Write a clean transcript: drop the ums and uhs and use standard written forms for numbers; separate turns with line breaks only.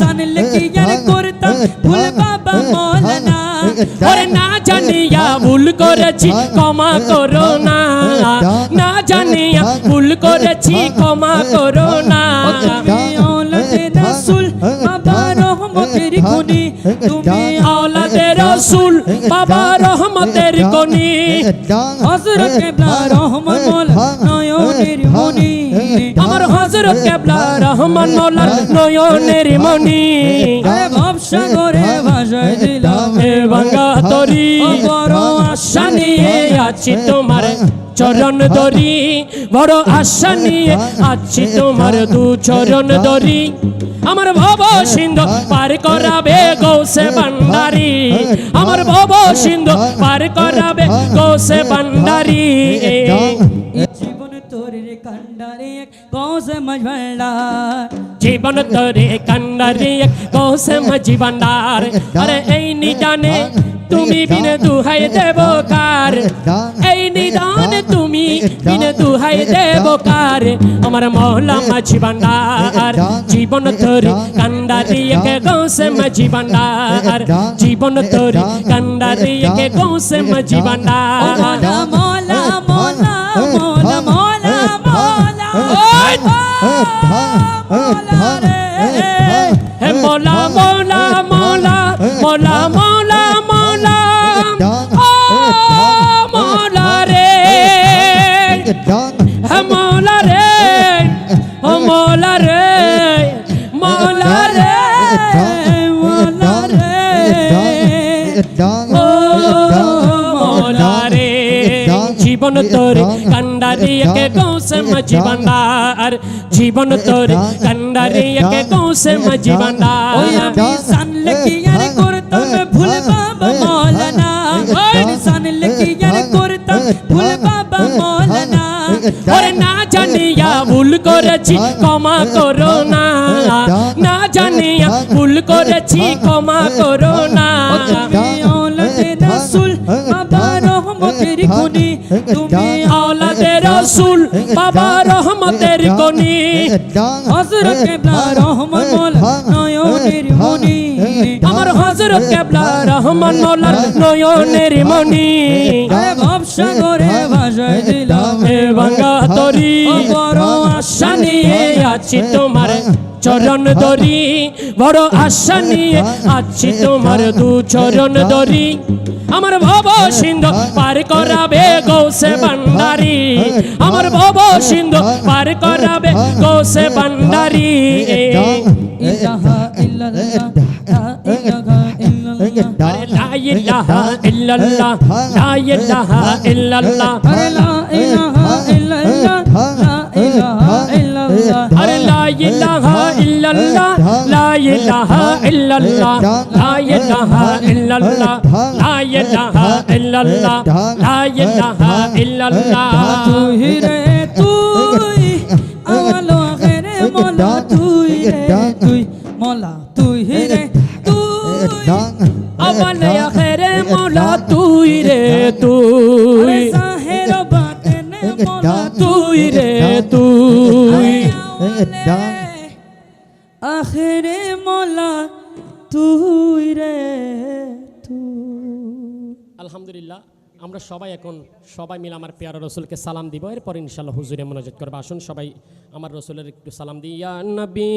জানলে কি আর করতাম ভুল বাবা মৌলানা ওরে না জানিয়া ভুল করেছি ক্ষমা করো না না জানিয়া ভুল করেছি ক্ষমা করো না তুমি আওলাদে রাসূল বাবা রহমতের খনি তুমি আওলাদে রাসূল বাবা রহমতের খনি হযরত কিবলা রহমান মওলা নয়নের মনি আমার হযরত কিবলা রহমান মওলা নয়নের মনি ভবসাগরে ভাসায় দিলাম এ ভাঙা তরি বড় আশা নিয়ে আছি তোমার চরণ ধরি বড় আশা নিয়ে আছি তোমার দু চরণ ধরি আমার ভব সিন্ধু পার করাবে গৌসে ভান্ডারী আমার ভব সিন্ধু পার করাবে গৌসে ভান্ডারী জীবন তোরে কান্ডারে গৌসে মাঝ ভান্ডার জীবন তোরে কান্ডারে গৌসে মাঝ ভান্ডার আরে এই নিদানে তুমি বিনে দুহাই দেব কার এই নিদানে তুমি বিনে দুহাই দেব কার আমার মওলা মাঝি ভান্ডার জীবন তোরে কান্ডারে গৌসে মাঝি ভান্ডার জীবন তোরে কান্ডারে গৌসে মাঝি ভান্ডার মওলা মওলা মওলা মওলা মওলা মওলা হে মওলা মওলা মওলা মওলা মওলা মওলা ও মওলা রে হে মওলা রে ও মওলা রে মওলা রে মওলা রে ও মওলা রে জীবন তোরে কান্ডারে গৌসে মাঝি ভান্ডার জীবন তোরে কান্ডারে গৌসে মাঝি ভান্ডার ওই আমি জানলে কি আর করতাম ভুল বাবা মৌলানা ওই জানলে কি আর করতাম ভুল বাবা মৌলানা ওরে না জানিয়া ভুল করেছি ক্ষমা করো না না জানিয়া ভুল করেছি ক্ষমা করো না তুমি আওলাদে রাসূল বাবা রহমতের খনি তুমি আওলাদে রাসূল বাবা রহমতের খনি হযরত কিবলা রহমান মওলা নয়নের মনি আমার হযরত কিবলা রহমান মওলা নয়নের মনি ভবসাগরে ভাসায় দিলাম এ ভাঙা তরি বড় আশা নিয়ে আছি তোমার চরণ ধরি বড় আশা নিয়ে আছি তোমার দু চরণ ধরি আমার ভব সিন্ধু পার করাবে গৌসে ভান্ডারী আমার ভব সিন্ধু পার করাবে গৌসে ভান্ডারী ইলাহা ইল্লাল্লাহ লা ইলাহা ইল্লাল্লাহ লা ইলাহা ইল্লাল্লাহ লা ইলাহা ইল্লাল্লাহ লা ইলাহা ইল্লাল্লাহ আরে লা ইলাহা ইল্লাল্লাহ লা ইলাহা ইল্লাল্লাহ লা ইলাহা ইল্লাল্লাহ লা ইলাহা ইল্লাল্লাহ লা ইলাহা ইল্লাল্লাহ তুই রে তুই আওয়াল আখিরে মওলা তুই রে তুই মওলা তুই রে তুই আওয়াল আখিরে মওলা তুই রে তুই জাহির বাতিনে মওলা তুই রে তুই আখিরে মওলা তুই রে তুই আলহামদুলিল্লাহ আমরা সবাই এখন সবাই মিলে আমার পেয়ারা রসুলকে সালাম দিব এরপর ইনশাআল্লাহ হুজুরে মোনাজাত করব আসুন সবাই আমার রসুলের একটু সালাম দিই ইয়া নবী